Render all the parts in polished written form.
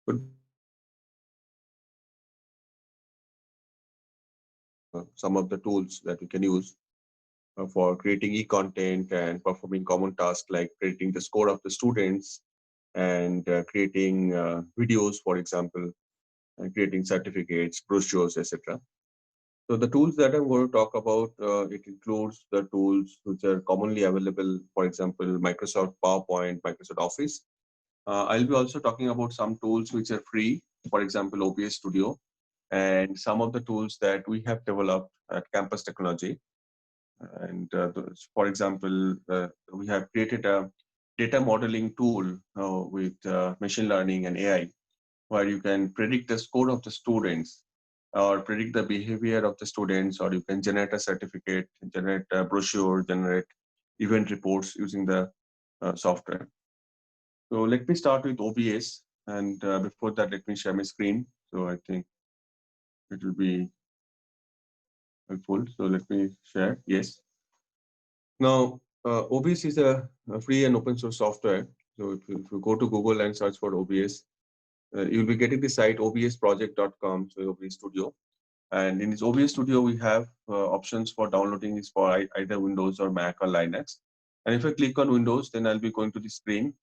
But some of the tools that we can use for creating e-content and performing common tasks like creating the score of the students and creating videos, for example, and creating certificates, brochures, etc. So the tools that I'm going to talk about, it includes the tools which are commonly available, for example, Microsoft PowerPoint, Microsoft Office. I'll be also talking about some tools which are free, for example, OBS Studio, and some of the tools that we have developed at Campus Technology. And for example, we have created a data modeling tool with machine learning and AI, where you can predict the score of the students or predict the behavior of the students, or you can generate a certificate, generate a brochure, generate event reports using the software. So let me start with OBS. And before that, let me share my screen. So I think it will be helpful. So let me share. Yes. Now, OBS is a free and open source software. So if you go to Google and search for OBS, you'll be getting the site obsproject.com, so OBS Studio. And in this OBS Studio, we have options for downloading this for either Windows or Mac or Linux. And if I click on Windows, then I'll be going to the screen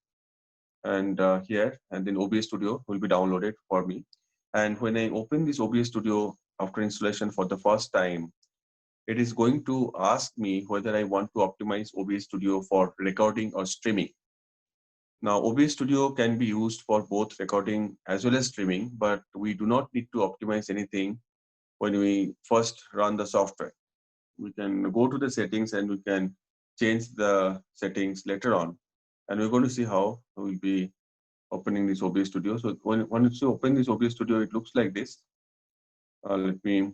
and here, and then OBS Studio will be downloaded for me. And when I open this OBS Studio after installation for the first time, it is going to ask me whether I want to optimize OBS Studio for recording or streaming. Now, OBS Studio can be used for both recording as well as streaming, but we do not need to optimize anything when we first run the software. We can go to the settings and we can change the settings later on. And we're going to see how we'll be opening this OBS Studio. So once you open this OBS Studio, it looks like this. Let me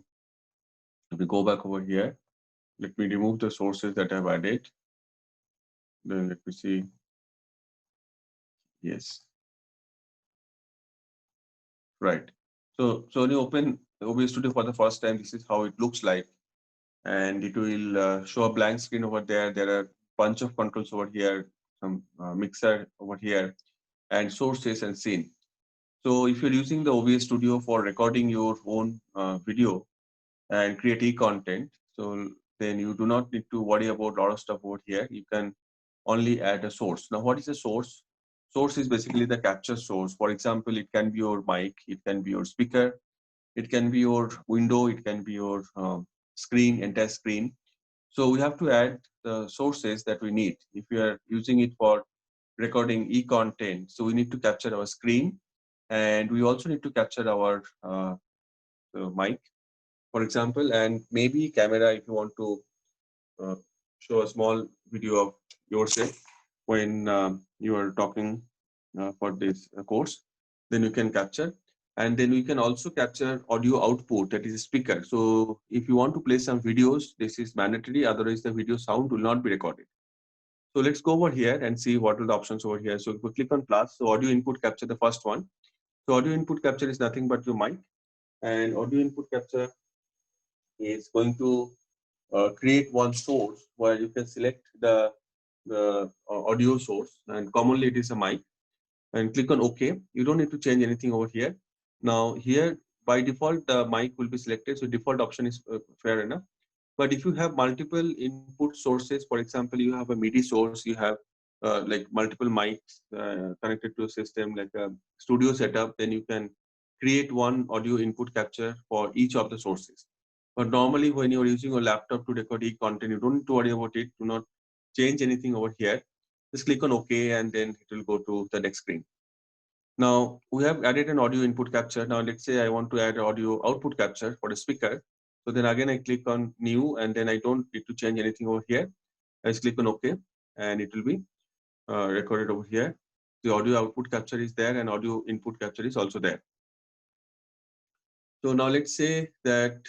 go back over here. Let me remove the sources that I've added. Then let me see. Yes, right. So when you open OBS Studio for the first time, this is how it looks like. And it will show a blank screen over there. There are a bunch of controls over here, some mixer over here, and sources and scene. So if you're using the OBS Studio for recording your own video and create content, so then you do not need to worry about a lot of stuff over here. You can only add a source. Now, what is a source? Source is basically the capture source. For example, it can be your mic, it can be your speaker, it can be your window, it can be your screen, entire screen. So we have to add the sources that we need. If we are using it for recording e-content, so we need to capture our screen, and we also need to capture our mic, for example, and maybe camera if you want to uh, show a small video of yourself when you are talking for this course, then you can capture. And then we can also capture audio output, that is a speaker. So if you want to play some videos, this is mandatory, otherwise the video sound will not be recorded. So let's go over here and see what are the options over here. So if we click on plus, so audio input capture, the first one. So audio input capture is nothing but your mic, and audio input capture is going to create one source where you can select the audio source, and commonly it is a mic, and click on OK. You don't need to change anything over here. Now here by default the mic will be selected, so default option is fair enough. But if you have multiple input sources, for example, you have a MIDI source, you have like multiple mics connected to a system like a studio setup, then you can create one audio input capture for each of the sources. But normally when you're using a laptop to record e-content, you don't need to worry about it. Do not change anything over here. Just click on OK and then it will go to the next screen. Now we have added an audio input capture. Now let's say I want to add audio output capture for the speaker. So then again I click on new, and then I don't need to change anything over here. I just click on OK and it will be recorded over here. The audio output capture is there and audio input capture is also there. So now let's say that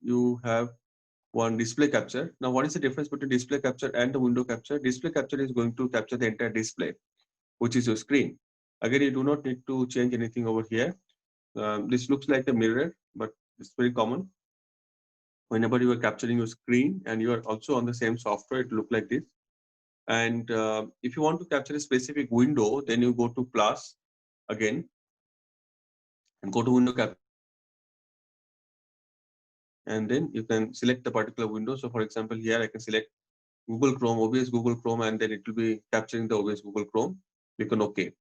you have one display capture. Now what is the difference between display capture and the window capture? Display capture is going to capture the entire display, which is your screen. Again, you do not need to change anything over here. This looks like a mirror, but it's very common. Whenever you are capturing your screen and you are also on the same software, it look like this. And if you want to capture a specific window, then you go to plus again, and go to window capture, and then you can select the particular window. So for example, here I can select Google Chrome, OBS Google Chrome, and then it will be capturing the OBS Google Chrome. Click on OK.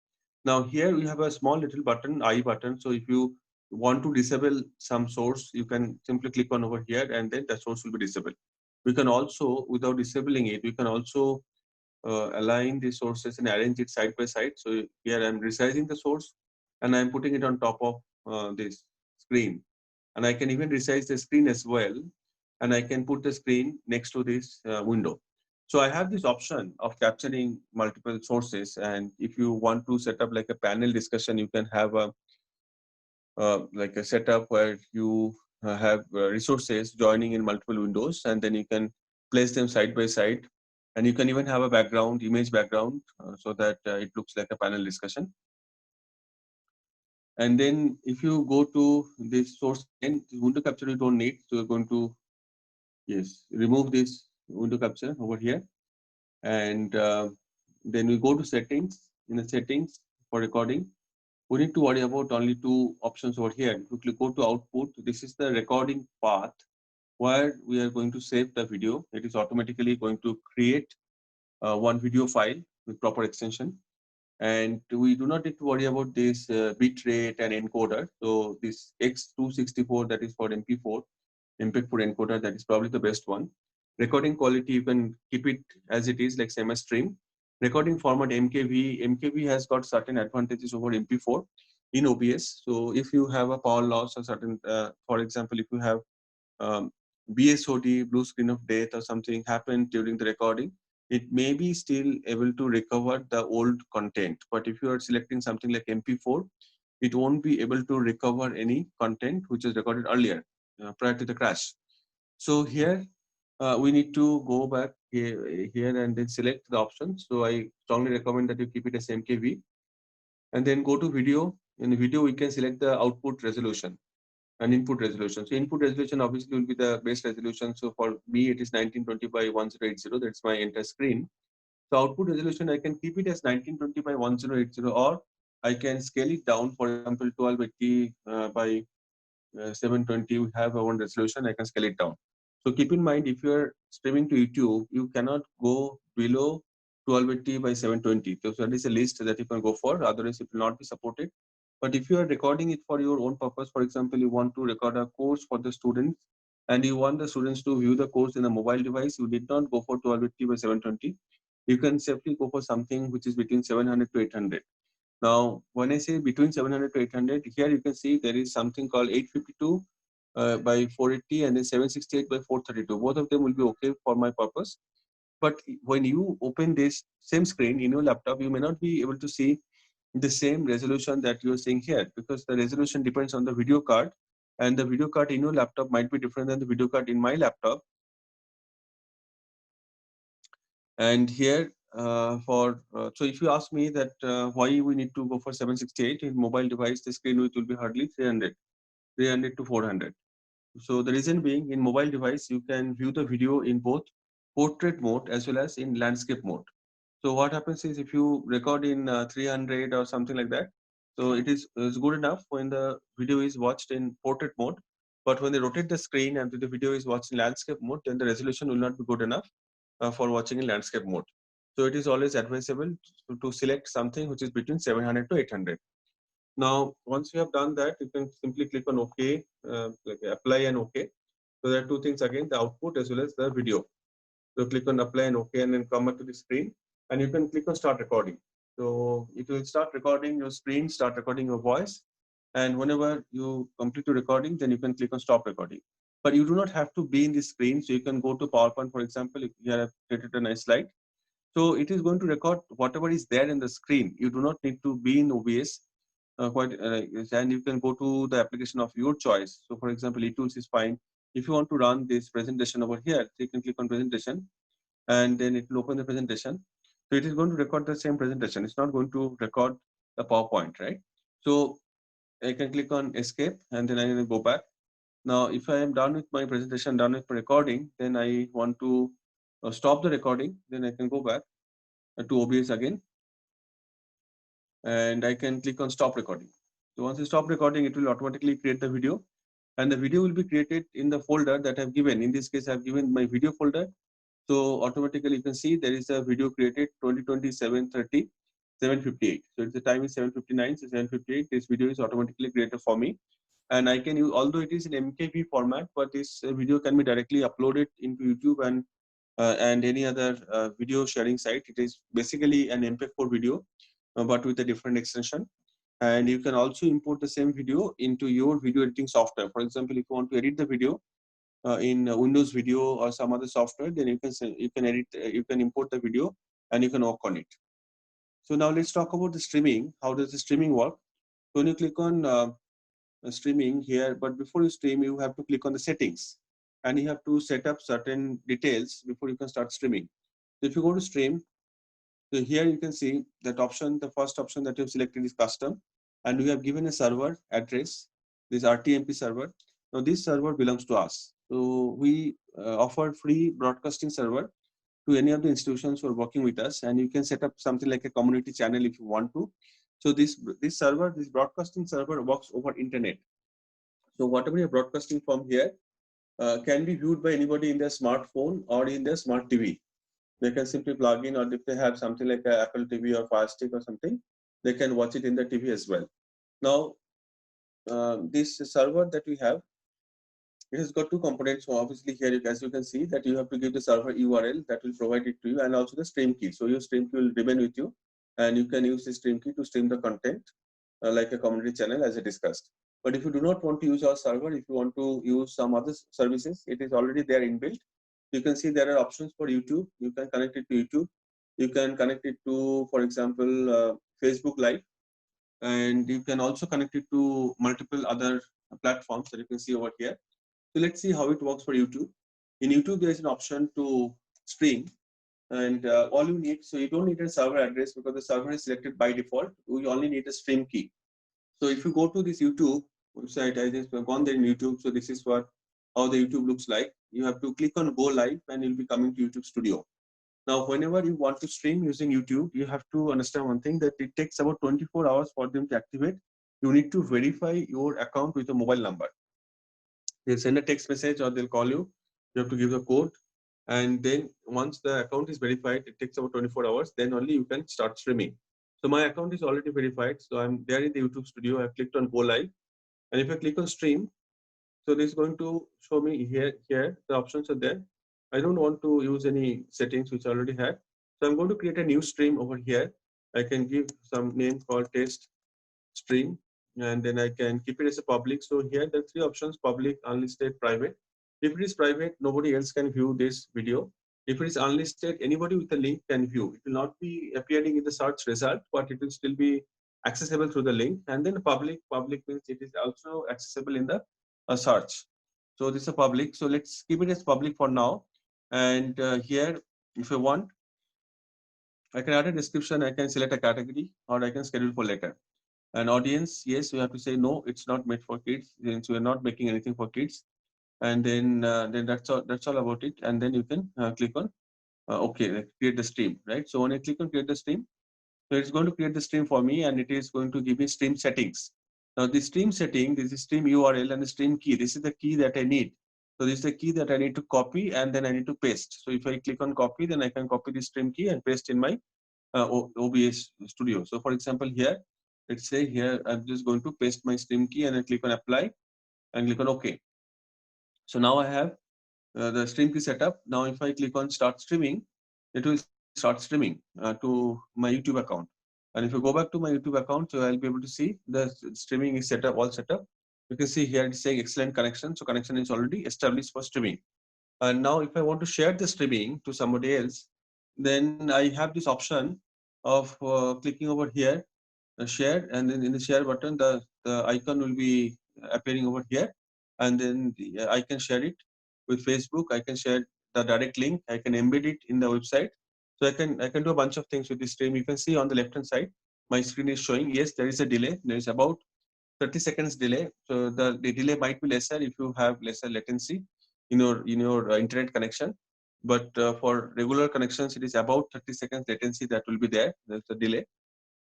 Now here we have a small little button, I button. So if you want to disable some source, you can simply click on over here, and then the source will be disabled. We can also, without disabling it, we can also align the sources and arrange it side by side. So here I'm resizing the source and I'm putting it on top of this screen. And I can even resize the screen as well. And I can put the screen next to this window. So I have this option of capturing multiple sources. And if you want to set up like a panel discussion, you can have a like a setup where you have resources joining in multiple windows, and then you can place them side by side, and you can even have a background image background so that it looks like a panel discussion. And then if you go to this source again, window capture you don't need, so you're going to remove this window capture over here, and then we go to settings. In the settings for recording, we need to worry about only two options over here. If you click go to output, this is the recording path where we are going to save the video. It is automatically going to create one video file with proper extension. And we do not need to worry about this bit rate and encoder. So this X264, that is for MP4, MPEG-4 encoder, that is probably the best one. Recording quality, you can keep it as it is, like same as stream. Recording format MKV, MKV has got certain advantages over MP4 in OBS. So if you have a power loss or certain, for example, if you have BSOD, blue screen of death, or something happened during the recording, it may be still able to recover the old content. But if you are selecting something like MP4, it won't be able to recover any content which is recorded earlier prior to the crash. So here we need to go back here and then select the options. So I strongly recommend that you keep it as MKV, and then go to video. In the video, we can select the output resolution and input resolution. So input resolution obviously will be the best resolution. So for me, it is 1920 by 1080. That's my entire screen. So output resolution, I can keep it as 1920 by 1080, or I can scale it down. For example, 1280 by 720, we have one resolution, I can scale it down. So keep in mind, if you're streaming to YouTube, you cannot go below 1280 by 720. So that is a list that you can go for, otherwise it will not be supported. But if you are recording it for your own purpose, for example, you want to record a course for the students and you want the students to view the course in a mobile device, you did not go for 1280 by 720. You can safely go for something which is between 700 to 800. Now, when I say between 700 to 800, here you can see there is something called 852 by 480 and then 768 by 432. Both of them will be okay for my purpose. But when you open this same screen in your laptop, you may not be able to see the same resolution that you are seeing here, because the resolution depends on the video card, and the video card in your laptop might be different than the video card in my laptop. And here so if you ask me that why we need to go for 768 in mobile device, the screen width will be hardly 300 to 400. So the reason being, in mobile device, you can view the video in both portrait mode as well as in landscape mode. So what happens is, if you record in 300 or something like that, so it's good enough when the video is watched in portrait mode. But when they rotate the screen and the video is watched in landscape mode, then the resolution will not be good enough for watching in landscape mode. So it is always advisable to select something which is between 700 to 800. Now, once you have done that, you can simply click on OK, like apply and OK. So there are two things again, the output as well as the video. So click on apply and OK, and then come up to the screen, and you can click on start recording. So it will start recording your screen, start recording your voice. And whenever you complete the recording, then you can click on stop recording. But you do not have to be in the screen. So you can go to PowerPoint, for example, if you have created a nice slide. So it is going to record whatever is there in the screen. You do not need to be in OBS. And you can go to the application of your choice. So for example, eTools is fine. If you want to run this presentation over here, so you can click on presentation, and then it will open the presentation. So it is going to record the same presentation. It's not going to record the PowerPoint, right? So I can click on escape, and then I can go back. Now, if I am done with my presentation, done with my recording, then I want to stop the recording, then I can go back to OBS again, and I can click on stop recording. So once you stop recording, it will automatically create the video, and the video will be created in the folder that I've given. In this case, I've given my video folder. So automatically you can see there is a video created 2020 7:30 7:58. So the time is 7:59, so 7:58. This video is automatically created for me, and I can use, although it is in MKV format, but this video can be directly uploaded into YouTube and any other video sharing site. It is basically an MP4 video, but with a different extension. And you can also import the same video into your video editing software. For example, if you want to edit the video in Windows Video or some other software, then you can edit, you can import the video and you can work on it. So now let's talk about the streaming. How does the streaming work? So when you click on streaming here, but before you stream, you have to click on the settings, and you have to set up certain details before you can start streaming. So if you go to stream, so here you can see that option, the first option that you have selected is custom, and we have given a server address, this RTMP server. Now this server belongs to us. So we offer free broadcasting server to any of the institutions who are working with us, and you can set up something like a community channel if you want to. So this server, this broadcasting server works over internet. So whatever you're broadcasting from here can be viewed by anybody in their smartphone or in their smart TV. They can simply plug in, or if they have something like an Apple TV or Fire Stick or something, they can watch it in the TV as well. Now, this server that we have, it has got two components. So obviously here, as you can see, that you have to give the server URL that will provide it to you, and also the stream key. So your stream key will remain with you, and you can use the stream key to stream the content like a community channel as I discussed. But if you do not want to use our server, if you want to use some other services, it is already there inbuilt. You can see there are options for YouTube. You can connect it to YouTube. You can connect it to, for example, Facebook Live, and you can also connect it to multiple other platforms that you can see over here. So let's see how it works for YouTube. In YouTube, there is an option to stream, and all you need, so you don't need a server address because the server is selected by default. You only need a stream key. So if you go to this YouTube website, I just gone there in YouTube. So this is how the YouTube looks like. You have to click on Go Live, and you'll be coming to YouTube Studio. Now, whenever you want to stream using YouTube, you have to understand one thing, that it takes about 24 hours for them to activate. You need to verify your account with a mobile number. They'll send a text message or they'll call you. You have to give the code. And then once the account is verified, it takes about 24 hours. Then only you can start streaming. So my account is already verified. So I'm there in the YouTube Studio. I've clicked on Go Live. And if I click on Stream, so this is going to show me here, the options are there. I don't want to use any settings which I already had. So I'm going to create a new stream over here. I can give some name called test stream, and then I can keep it as a public. So here there are three options: public, unlisted, private. If it is private, nobody else can view this video. If it is unlisted, anybody with a link can view. It will not be appearing in the search result, but it will still be accessible through the link. And then public means it is also accessible in the search. So this is a public. So let's keep it as public for now. And here, if I want, I can add a description. I can select a category, or I can schedule for later. An audience, yes, we have to say no, it's not made for kids. Since we're not making anything for kids, and then that's all. That's all about it. And then you can click on okay, like create the stream, right? So when I click on create the stream, so it's going to create the stream for me, and it is going to give me stream settings. Now the stream setting, this is stream URL and the stream key. This is the key that I need. So this is the key that I need to copy, and then I need to paste. So if I click on copy, then I can copy the stream key and paste in my OBS Studio. So for example, here, let's say here, I'm just going to paste my stream key and then click on apply and click on OK. So now I have the stream key setup. Now if I click on start streaming, it will start streaming to my YouTube account. And if you go back to my YouTube account, so I'll be able to see the streaming is set up, all set up. You can see here it's saying excellent connection. So connection is already established for streaming. And now if I want to share the streaming to somebody else, then I have this option of clicking over here, share, and then in the share button, the icon will be appearing over here. And then I can share it with Facebook. I can share the direct link. I can embed it in the website. So I can do a bunch of things with this stream. You can see on the left hand side, my screen is showing, yes, there is a delay. There is about 30 seconds delay. So the delay might be lesser if you have lesser latency in your internet connection. But for regular connections, it is about 30 seconds latency that will be there. There's a delay.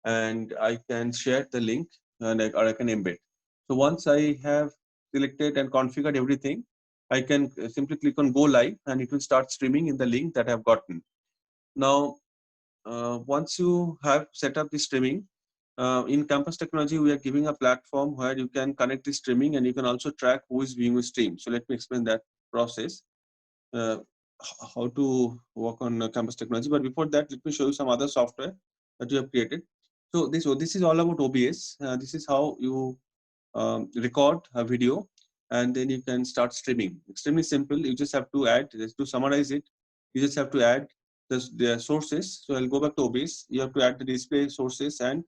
And I can share the link or I can embed. So once I have selected and configured everything, I can simply click on go live and it will start streaming in the link that I've gotten. Now, once you have set up the streaming, in Campus Technology, we are giving a platform where you can connect the streaming and you can also track who is viewing your stream. So let me explain that process, uh, how to work on Campus Technology. But before that, let me show you some other software that you have created. So this is all about OBS. This is how you record a video and then you can start streaming. Extremely simple. You just have to add, just to summarize it, you just have to add the sources. So I'll go back to OBS. You have to add the display sources and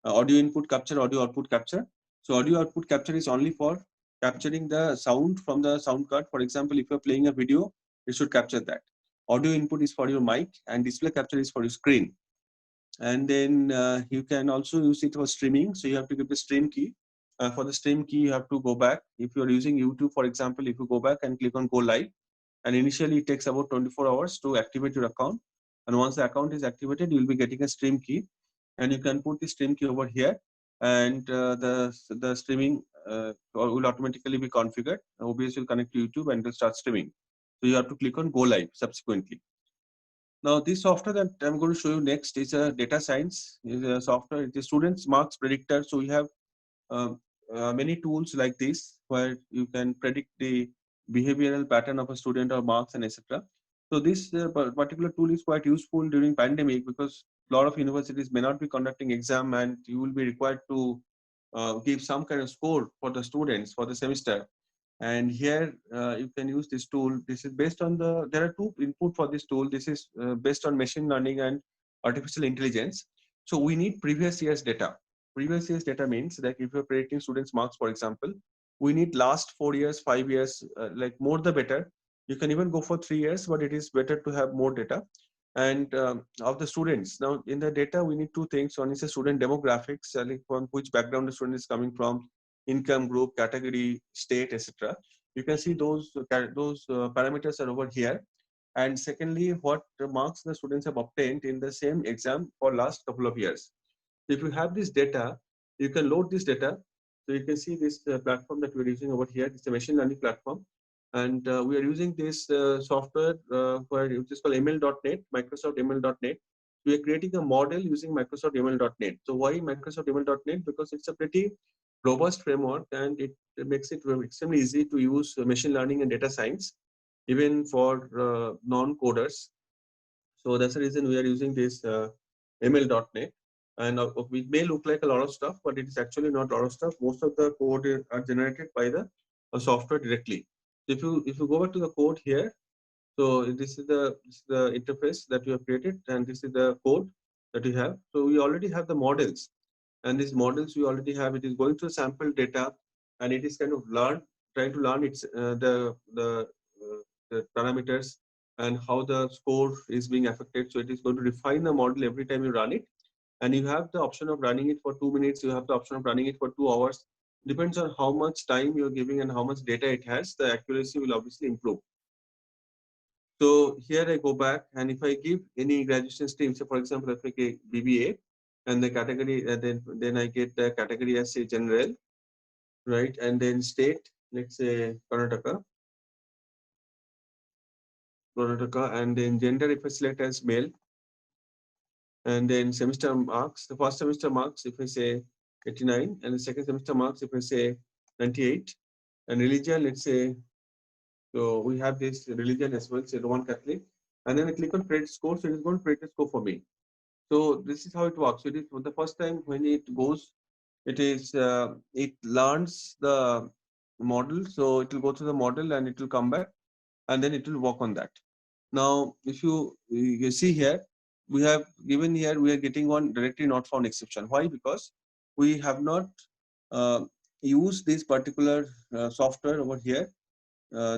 audio input capture, audio output capture. So audio output capture is only for capturing the sound from the sound card. For example, if you're playing a video, it should capture that. Audio input is for your mic and display capture is for your screen. And then you can also use it for streaming. So you have to give the stream key. For the stream key, you have to go back. If you're using YouTube, for example, if you go back and click on go live, and initially it takes about 24 hours to activate your account. And once the account is activated, you'll be getting a stream key, and you can put the stream key over here, and the streaming will automatically be configured. OBS will connect to YouTube and will start streaming. So you have to click on go live subsequently. Now, this software that I'm going to show you next is a data science. Is a software. It is students marks predictor. So we have uh, many tools like this where you can predict the behavioral pattern of a student or marks and etc. So this particular tool is quite useful during pandemic because a lot of universities may not be conducting exam and you will be required to give some kind of score for the students for the semester. And here you can use this tool. This is based on there are two input for this tool. This is based on machine learning and artificial intelligence. So we need previous year's data. Previous year's data means that if you're predicting students marks, for example, we need last 4 years, 5 years, like more the better. You can even go for 3 years, but it is better to have more data. And of the students. Now in the data, we need two things. One is the student demographics, like from which background the student is coming from, income group, category, state, etc. You can see those parameters are over here. And secondly, what marks the students have obtained in the same exam for last couple of years. If you have this data, you can load this data. So you can see this platform that we're using over here. It's a machine learning platform. And we are using this software which is called ML.NET, Microsoft ML.NET. We are creating a model using Microsoft ML.NET. So why Microsoft ML.NET? Because it's a pretty robust framework and it makes it extremely easy to use machine learning and data science, even for non-coders. So that's the reason we are using this ML.NET. And it may look like a lot of stuff, but it is actually not a lot of stuff. Most of the code are generated by the software directly. If you go back to the code here, so this is the interface that you have created, and this is the code that you have. So we already have the models, and these models we already have. It is going through sample data, and it is kind of trying to learn its the parameters and how the score is being affected. So it is going to refine the model every time you run it, and you have the option of running it for 2 minutes. You have the option of running it for 2 hours. Depends on how much time you're giving and how much data it has. The accuracy will obviously improve. So here I go back, and if I give any graduation stream, so for example, if I get BBA and the category, then I get the category as a general, right? And then state, let's say Karnataka, and then gender if I select as male, and then semester marks, the first semester marks if I say 89, and the second semester marks if I say 98, and religion, let's say, so we have this religion as well, say Roman Catholic, and then I click on credit score, so it is going to create a score for me. So this is how it works. It is for the first time when it goes, it learns the model. So it will go through the model and it will come back, and then it will work on that. Now, if you see here, we have given here we are getting one directly not found exception. Why? Because we have not uh, used this particular software over here.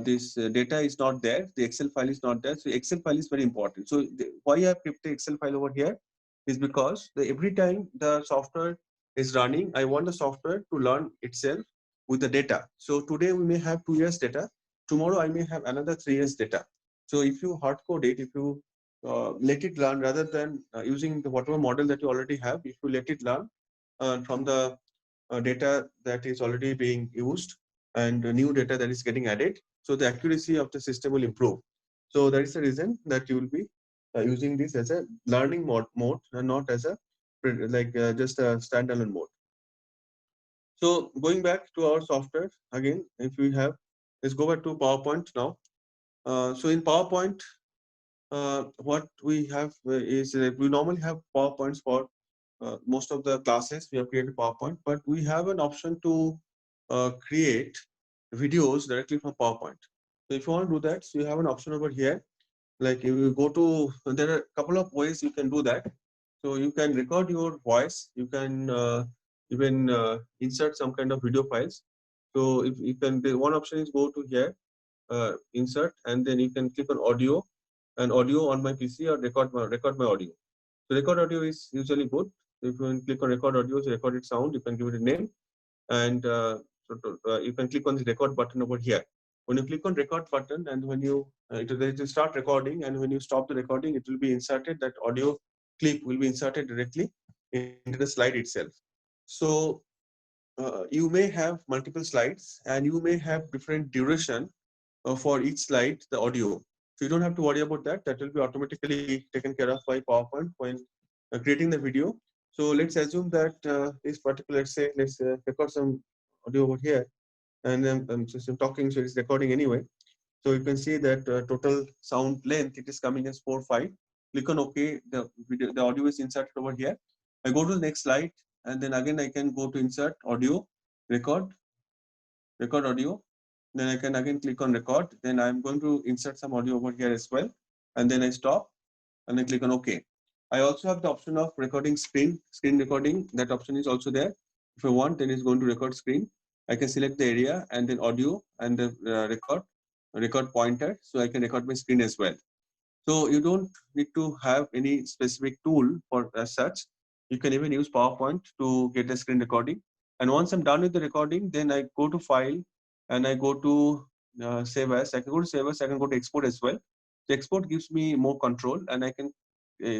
This data is not there. The Excel file is not there. So Excel file is very important. So why I have kept the Excel file over here is because every time the software is running, I want the software to learn itself with the data. So today we may have 2 years data. Tomorrow I may have another 3 years data. So if you hard code it, if you let it learn rather than using the whatever model that you already have, if you let it learn from the data that is already being used and new data that is getting added. So the accuracy of the system will improve. So that is the reason that you will be using this as a learning mode and not as a just a standalone mode. So going back to our software again, if we have, let's go back to PowerPoint now. So in PowerPoint, what we have is we normally have PowerPoints for most of the classes. We have created PowerPoint, but we have an option to create videos directly from PowerPoint. So if you want to do that, so you have an option over here. Like if you go to, there are a couple of ways you can do that. So you can record your voice. You can even insert some kind of video files. So if you can, the one option is go to here, insert, and then you can click on audio, and audio on my PC, or record my audio. So record audio is usually good. If you can click on record audio, so recorded sound, you can give it a name, and you can click on the record button over here. When you click on record button, and when you it will start recording, and when you stop the recording, it will be inserted. That audio clip will be inserted directly into the slide itself. So you may have multiple slides, and you may have different duration for each slide, the audio. So you don't have to worry about that. That will be automatically taken care of by PowerPoint when creating the video. So let's assume that this particular, let's say, let's record some audio over here, and I'm just talking, so it's recording anyway. So you can see that total sound length, it is coming as 4.5. Click on OK. The audio is inserted over here. I go to the next slide, and then again I can go to insert audio, record audio. Then I can again click on record. Then I'm going to insert some audio over here as well. And then I stop and then click on OK. I also have the option of recording screen recording. That option is also there. If I want, then it's going to record screen. I can select the area and then audio and the record pointer. So I can record my screen as well. So you don't need to have any specific tool for as such. You can even use PowerPoint to get the screen recording. And once I'm done with the recording, then I go to file and I go to save as. I can go to save as, I can go to export as well. The export gives me more control, and I can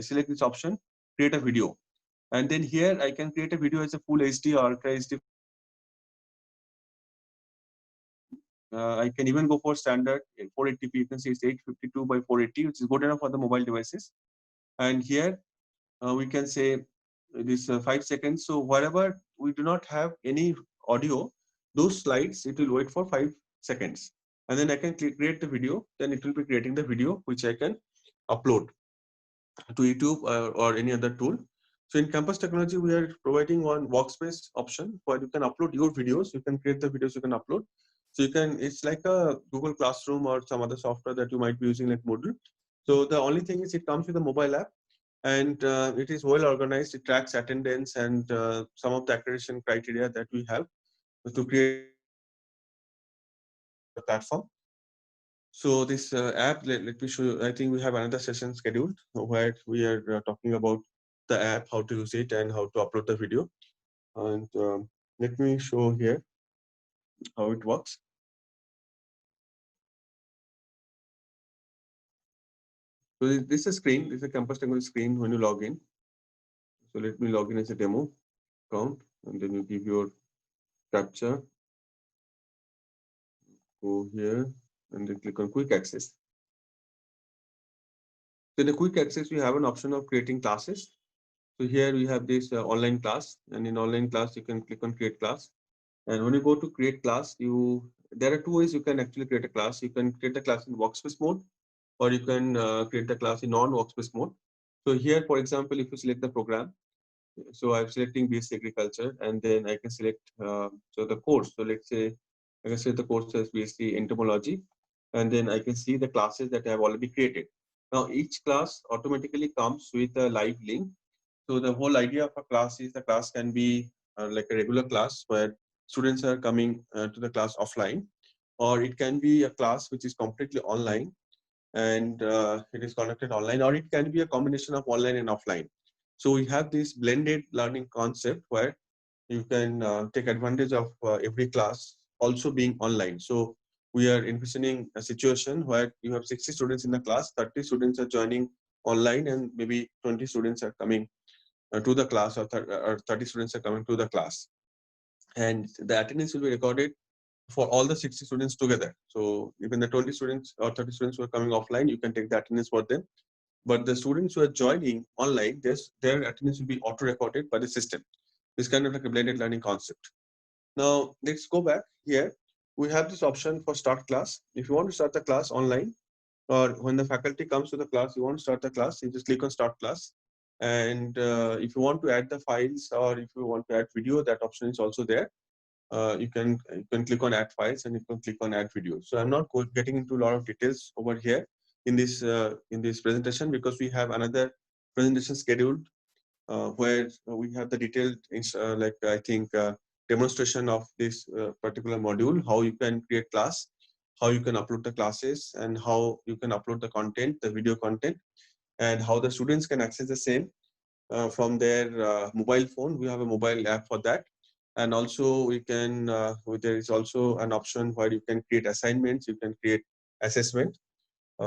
select this option, create a video. And then here I can create a video as a full HD or ultra HD. I can even go for standard 480p. You can see it's 852 by 480, which is good enough for the mobile devices. And here we can say this 5 seconds. So wherever we do not have any audio, those slides, it will wait for 5 seconds. And then I can create the video. Then it will be creating the video, which I can upload to YouTube or any other tool. So in Campus Technology, we are providing one workspace option where you can upload your videos. You can create the videos you can upload. So you can, it's like a Google Classroom or some other software that you might be using like Moodle. So the only thing is it comes with a mobile app, and it is well organized. It tracks attendance and some of the accreditation criteria that we have to create a platform. So this app, let me show you. I think we have another session scheduled where we are talking about the app, how to use it, and how to upload the video. And let me show here how it works. So this is a screen. This is a Campus Technology screen when you log in. So let me log in as a demo account, and then you give your captcha. Go here and then click on Quick Access. So in the Quick Access, we have an option of creating classes. So here we have this online class, and in online class, you can click on Create Class. And when you go to create class, there are two ways you can actually create a class. You can create the class in workspace mode, or you can create the class in non-workspace mode. So here, for example, if you select the program, so I'm selecting BSc Agriculture, and then I can select so the course. So let's say I can select the course as BSc Entomology, and then I can see the classes that I have already created. Now each class automatically comes with a live link. So the whole idea of a class is the class can be like a regular class where students are coming to the class offline, or it can be a class which is completely online and it is conducted online, or it can be a combination of online and offline. So we have this blended learning concept where you can take advantage of every class also being online. So we are envisioning a situation where you have 60 students in the class, 30 students are joining online, and maybe 20 students are coming to the class, or 30 students are coming to the class. and the attendance will be recorded for all the 60 students together. So even the 20 students or 30 students who are coming offline, you can take the attendance for them. But the students who are joining online, their attendance will be auto-recorded by the system. It's kind of like a blended learning concept. Now, let's go back here. We have this option for start class. If you want to start the class online, or when the faculty comes to the class, you want to start the class, you just click on start class. And if you want to add the files or if you want to add video, that option is also there. You can click on add files and you can click on add videos. So I'm not getting into a lot of details over here in this presentation, because we have another presentation scheduled where we have the detailed like I think demonstration of this particular module, how you can create class, how you can upload the classes, and how you can upload the content, the video content, and how the students can access the same from their mobile phone. We have a mobile app for that. And also we can there is also an option where you can create assignments, you can create assessment.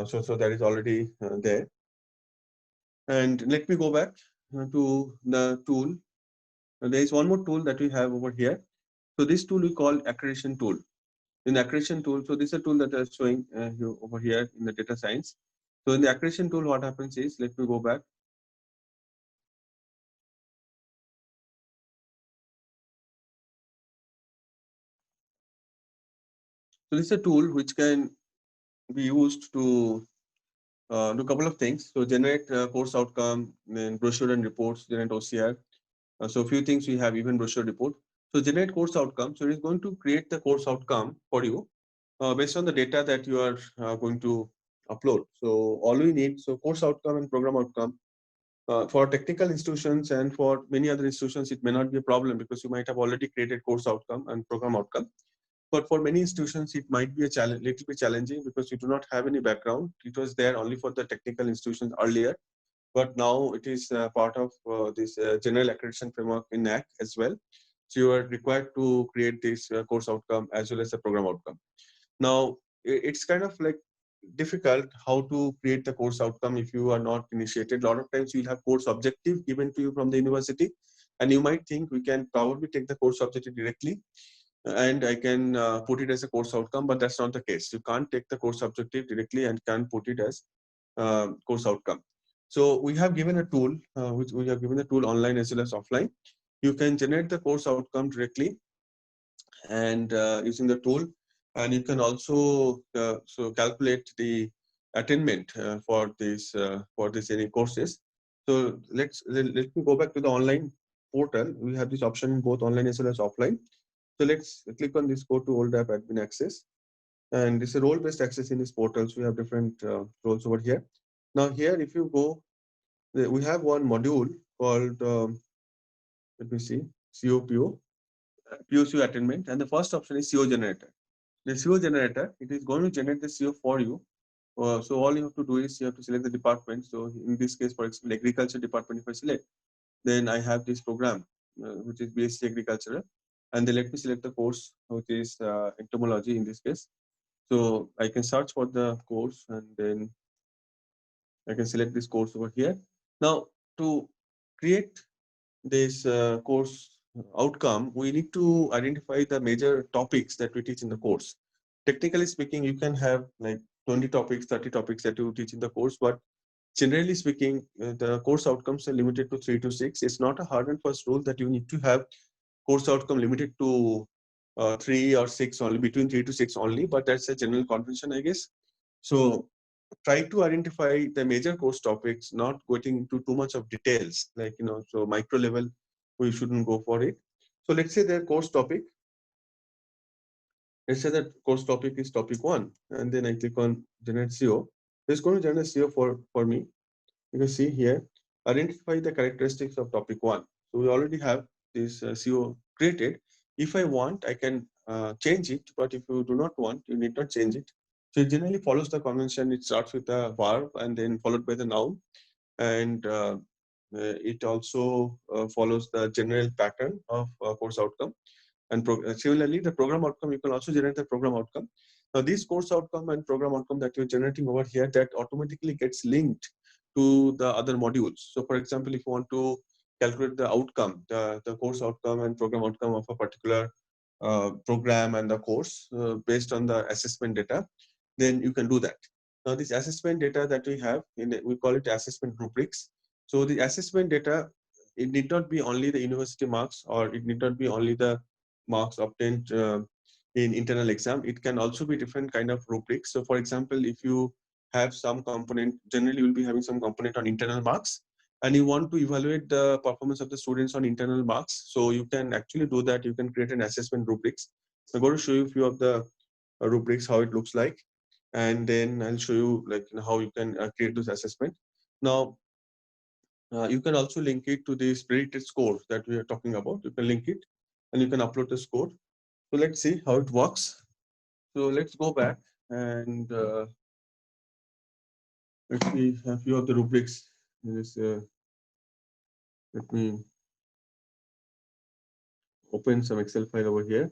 So that is already there. And let me go back to the tool. There is one more tool that we have over here. So this tool we call accreditation tool. In the accreditation tool, so this is a tool that is showing you over here in the data science. So in the accreditation tool, what happens is, let me go back. So this is a tool which can be used to do a couple of things. So generate course outcome, then brochure and reports, generate OCR. So a few things we have, even brochure report. So generate course outcome. So it is going to create the course outcome for you based on the data that you are going to upload. So all we need, so course outcome and program outcome. For technical institutions and for many other institutions, it may not be a problem because you might have already created course outcome and program outcome. But for many institutions, it might be a challenge, little bit challenging, because you do not have any background. It was there only for the technical institutions earlier, but now it is part of this general accreditation framework in NAAC as well. So you are required to create this course outcome as well as the program outcome. Now, it's kind of like difficult how to create the course outcome if you are not initiated. A lot of times you'll have course objective given to you from the university, and you might think we can probably take the course objective directly and I can put it as a course outcome, but that's not the case. You can't take the course objective directly and can put it as course outcome. So we have given a tool, which we have given a tool online as well as offline. You can generate the course outcome directly and using the tool, and you can also so calculate the attainment for this any courses. So let me go back to the online portal. We have this option both online as well as offline. So let's click on this, go to old app admin access, and this is a role-based access in this portal. So we have different roles over here. Now here, if you go, we have one module called let me see, COPO, POCO attainment, and the first option is CO generator. The CO generator, it is going to generate the CO for you. So all you have to do is you have to select the department. So in this case, for example, agriculture department, if I select, then I have this program, which is BSc agricultural, and then let me select the course, which is entomology in this case. So I can search for the course and then I can select this course over here. Now, to create this course outcome, we need to identify the major topics that we teach in the course. Technically speaking, you can have like 20 topics, 30 topics that you teach in the course, but generally speaking, the course outcomes are limited to 3 to 6. It's not a hard and fast rule that you need to have course outcome limited to 3 or 6 only, between 3 to 6 only, but that's a general convention, I guess. So try to identify the major course topics, not getting into too much of details, like, so micro level, we shouldn't go for it. So let's say the course topic, let's say that course topic is topic 1, and then I click on generate CO. It's going to generate CO for me. You can see here, identify the characteristics of topic 1. So we already have this CO created. If I want, I can change it, but if you do not want, you need not change it. So it generally follows the convention. It starts with a verb and then followed by the noun. And it also follows the general pattern of course outcome. And similarly, the program outcome, you can also generate the program outcome. Now, these course outcome and program outcome that you're generating over here, that automatically gets linked to the other modules. So, for example, if you want to calculate the outcome, the course outcome and program outcome of a particular program and the course based on the assessment data, then you can do that. Now, this assessment data that we have, we call it assessment rubrics. So the assessment data, it need not be only the university marks, or it need not be only the marks obtained in internal exam. It can also be different kind of rubrics. So for example, if you have some component, generally you will be having some component on internal marks, and you want to evaluate the performance of the students on internal marks. So you can actually do that. You can create an assessment rubrics. I'm going to show you a few of the rubrics, how it looks like, and then I'll show you like how you can create this assessment. Now, you can also link it to this predicted score that we are talking about. You can link it and you can upload the score. So let's see how it works. So let's go back and let's see a few of the rubrics. Let me open some Excel file over here.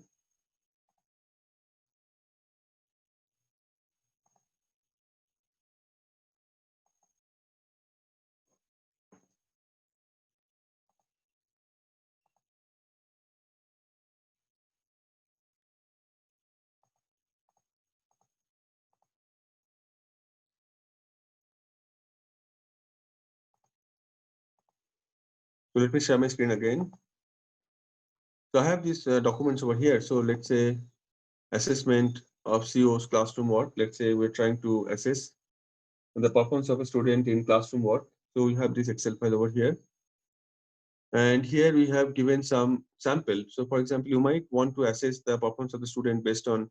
So let me share my screen again. So I have these documents over here. So let's say assessment of CO's classroom work. Let's say we're trying to assess the performance of a student in classroom work. So we have this Excel file over here. And here we have given some sample. So for example, you might want to assess the performance of the student based on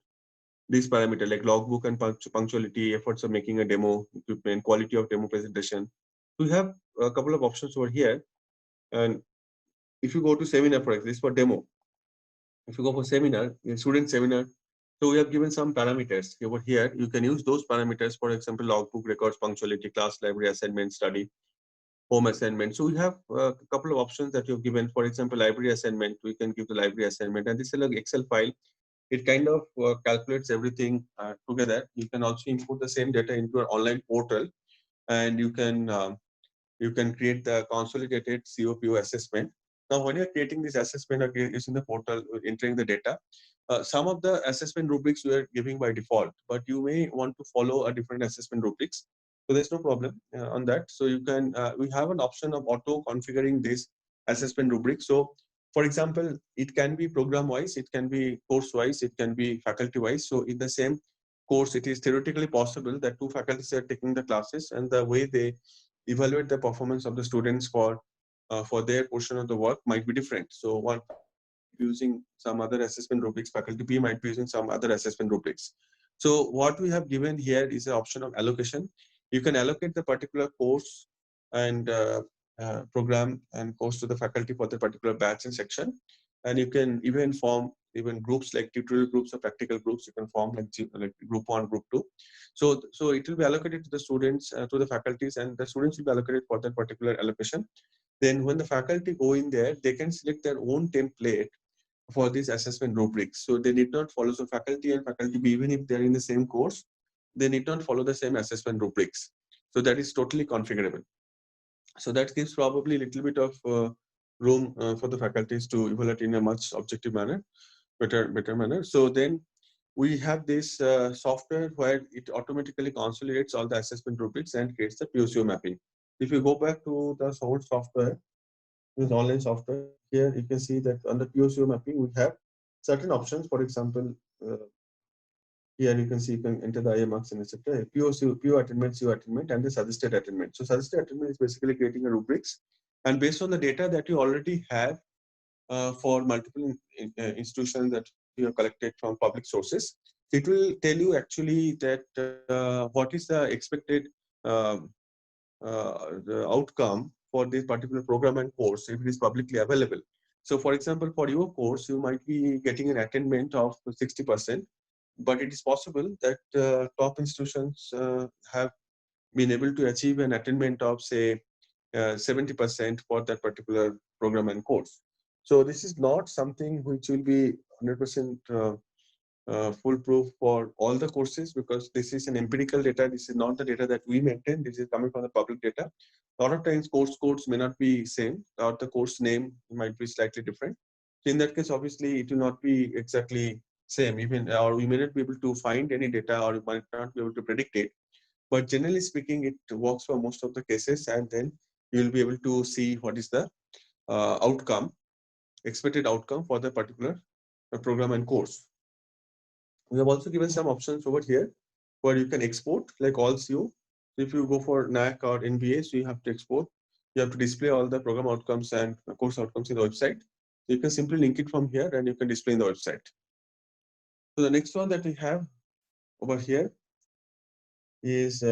these parameters like logbook and punctuality, efforts of making a demo, equipment, quality of demo presentation. We have a couple of options over here. And if you go to seminar, for example, this is for demo. If you go for seminar, student seminar, so we have given some parameters over here. You can use those parameters, for example, logbook records, punctuality, class, library, assignment, study, home assignment. So we have a couple of options that you've given. For example, library assignment, we can give the library assignment. And this is an Excel file. It kind of calculates everything together. You can also input the same data into an online portal, and you can create the consolidated COPO assessment. Now, when you're creating this assessment or using the portal, entering the data, some of the assessment rubrics we are giving by default, but you may want to follow a different assessment rubrics. So there's no problem on that. So you can, we have an option of auto configuring this assessment rubric. So for example, it can be program wise, it can be course wise, it can be faculty wise. So in the same course, it is theoretically possible that two faculties are taking the classes, and the way they evaluate the performance of the students for their portion of the work might be different. So one might be using some other assessment rubrics, faculty B might be using some other assessment rubrics. So what we have given here is an option of allocation. You can allocate the particular course and program and course to the faculty for the particular batch and section. And you can even form even groups like tutorial groups or practical groups. You can form like group 1, group 2. So it will be allocated to the students, to the faculties, and the students will be allocated for that particular allocation. Then when the faculty go in there, they can select their own template for this assessment rubrics. So they need not follow. So faculty and faculty B, even if they're in the same course, they need not follow the same assessment rubrics. So that is totally configurable. So that gives probably a little bit of room for the faculties to evaluate in a much objective manner, better manner. So then we have this software where it automatically consolidates all the assessment rubrics and creates the POCO mapping. If you go back to the whole software, this online software, here you can see that under POCO mapping, we have certain options. For example, here you can see you can enter the IMARCs and etc. PO attainment, CO attainment, and the suggested attainment. So suggested attainment is basically creating a rubrics, and based on the data that you already have for multiple institutions that you have collected from public sources, it will tell you actually that what is the expected uh, the outcome for this particular program and course if it is publicly available. So for example, for your course, you might be getting an attainment of 60%, but it is possible that top institutions have been able to achieve an attainment of say 70% for that particular program and course. So this is not something which will be 100% foolproof for all the courses, because this is an empirical data. This is not the data that we maintain. This is coming from the public data. A lot of times course codes may not be same, or the course name might be slightly different. So in that case, obviously, it will not be exactly same. Even, or we may not be able to find any data, or we might not be able to predict it. But generally speaking, it works for most of the cases, and then you will be able to see what is the outcome, expected outcome for the particular program and course. We have also given some options over here where you can export like all CO. If you go for NAC or NBA, so you have to export. You have to display all the program outcomes and course outcomes in the website. So you can simply link it from here and you can display in the website. So the next one that we have over here is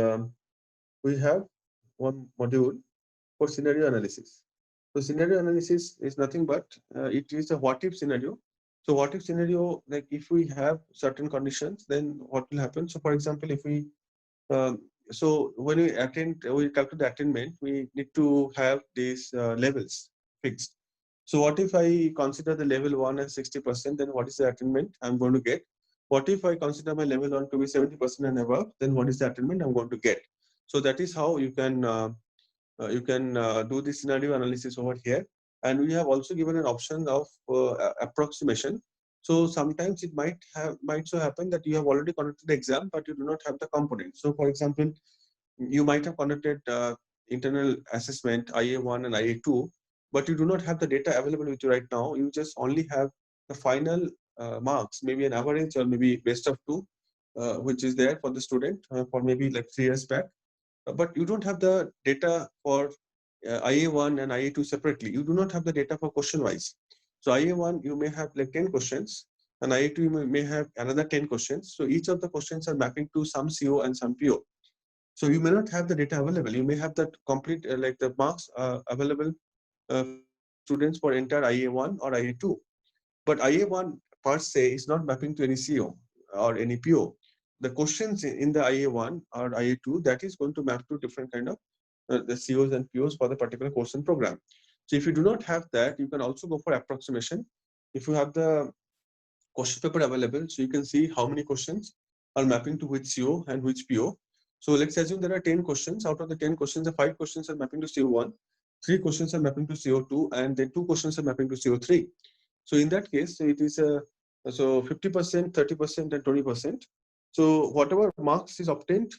we have one module for scenario analysis. So scenario analysis is nothing but it is a what if scenario. So what if scenario, like if we have certain conditions, then what will happen? So for example, if we so when we calculate the attainment, we need to have these levels fixed. So what if I consider the level 1 as 60%, then what is the attainment I'm going to get? What if I consider my level 1 to be 70% and above, then what is the attainment I'm going to get? So that is how you can do the scenario analysis over here. And we have also given an option of approximation. So sometimes it might so happen that you have already conducted the exam, but you do not have the component. So for example, you might have conducted internal assessment IA1 and IA2, but you do not have the data available with you right now. You just only have the final marks, maybe an average or maybe best of two, which is there for the student for maybe like 3 years back. But you don't have the data for IA1 and IA2 separately. You do not have the data for question wise. So IA1, you may have like 10 questions, and IA2, you may have another 10 questions. So each of the questions are mapping to some CO and some PO. So you may not have the data available. You may have that complete, like the marks available for the students for entire IA1 or IA2. But IA1 per se is not mapping to any CO or any PO. The questions in the IA1 or IA2, that is going to map to different kind of the COs and POs for the particular course and program. So if you do not have that, you can also go for approximation. If you have the question paper available, so you can see how many questions are mapping to which CO and which PO. So let's assume there are 10 questions. Out of the 10 questions, the 5 questions are mapping to CO1, 3 questions are mapping to CO2, and then 2 questions are mapping to CO3. So in that case, it is so 50%, 30%, and 20%. So whatever marks is obtained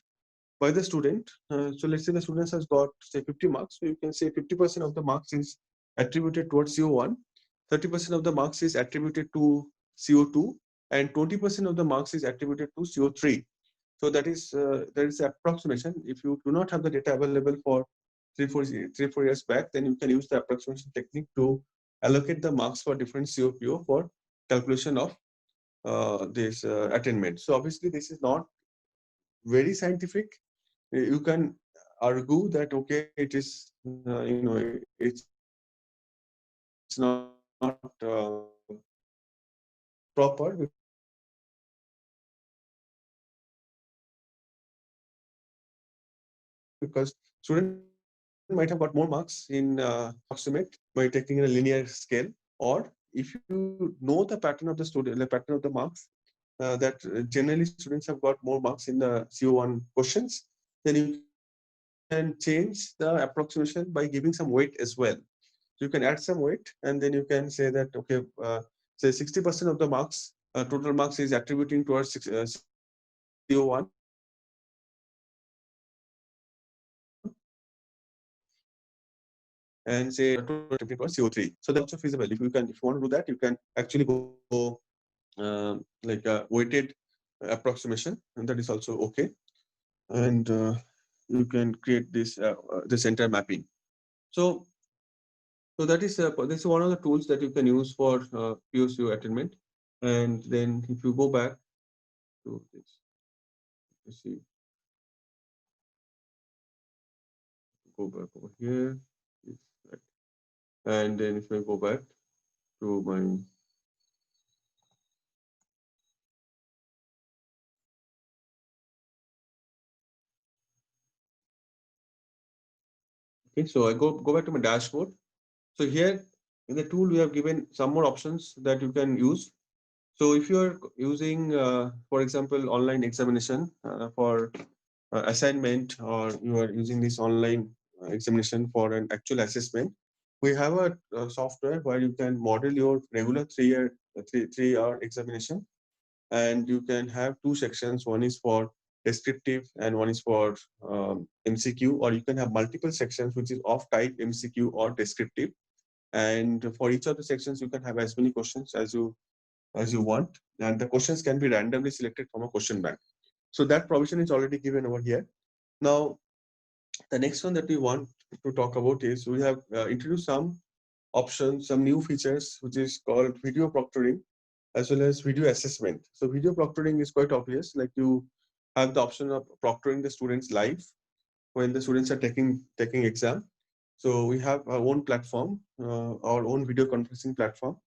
by the student, so let's say the student has got say 50 marks, so you can say 50% of the marks is attributed towards CO1, 30% of the marks is attributed to CO2, and 20% of the marks is attributed to CO3. So that is approximation. If you do not have the data available for 3-4 years back, then you can use the approximation technique to allocate the marks for different COPO for calculation of this attainment. So obviously this is not very scientific. You can argue that okay, it is it's not proper, because student might have got more marks in approximate by taking in a linear scale, or if you know the pattern of the student, the pattern of the marks, that generally students have got more marks in the CO1 questions, then you can change the approximation by giving some weight as well. So you can add some weight, and then you can say that okay, say 60% of the marks, total marks is attributing towards CO1, and say 20% is attributing towards CO3. So that is also feasible. If you want to do that, you can actually go like a weighted approximation, and that is also okay. And you can create this entire mapping. So that is this is one of the tools that you can use for POCO attainment. And then if you go back to this, you see, go back over here, right. And then if I go back to my okay, so I go back to my dashboard. So here in the tool, we have given some more options that you can use. So if you're using, for example, online examination for assignment, or you are using this online examination for an actual assessment, we have a software where you can model your regular 3 hour examination, and you can have two sections. One is for descriptive and one is for MCQ, or you can have multiple sections which is of type MCQ or descriptive. And for each of the sections, you can have as many questions as you want, and the questions can be randomly selected from a question bank. So that provision is already given over here. Now, the next one that we want to talk about is we have introduced some options, some new features, which is called video proctoring as well as video assessment. So video proctoring is quite obvious, like you have the option of proctoring the students live when the students are taking exam. So we have our own platform, our own video conferencing platform,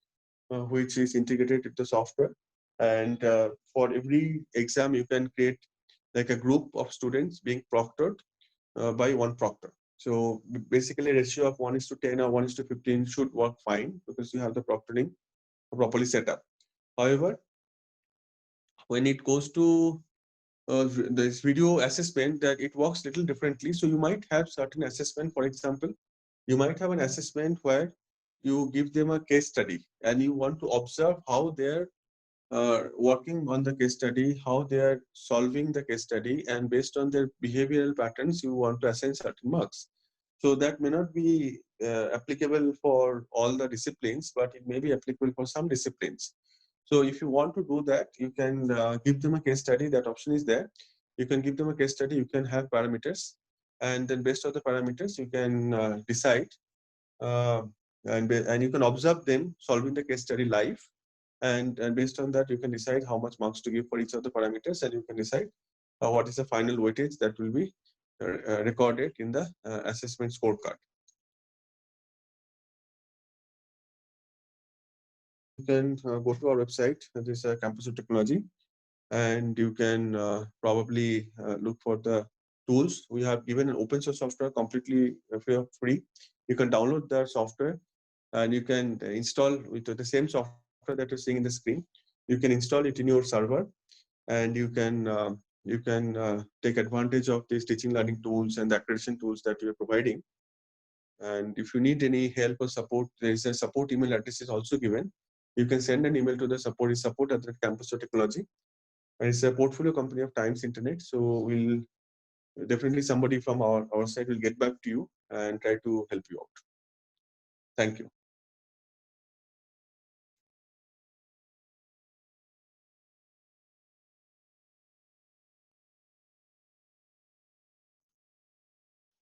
which is integrated with the software. And for every exam, you can create like a group of students being proctored by one proctor. So basically, ratio of 1:10 or 1:15 should work fine because you have the proctoring properly set up. However, when it goes to this video assessment, that it works little differently. So you might have certain assessment. For example, you might have an assessment where you give them a case study and you want to observe how they're working on the case study, how they are solving the case study, and based on their behavioral patterns, you want to assign certain marks. So that may not be applicable for all the disciplines, but it may be applicable for some disciplines. So if you want to do that, you can give them a case study. That option is there. You can give them a case study. You can have parameters, and then based on the parameters, you can decide, uh, and you can observe them solving the case study live, and based on that you can decide how much marks to give for each of the parameters, and you can decide what is the final weightage that will be recorded in the assessment scorecard. You can go to our website, that is Campus of Technology, and you can probably look for the tools. We have given an open source software completely free. You can download the software and you can install with the same software that you're seeing in the screen. You can install it in your server, and you can take advantage of these teaching learning tools and the accreditation tools that we are providing. And if you need any help or support, there is a support email address is also given. You can send an email to the support@campus technology. And it's a portfolio company of Times Internet. So we'll definitely somebody from our side will get back to you and try to help you out. Thank you.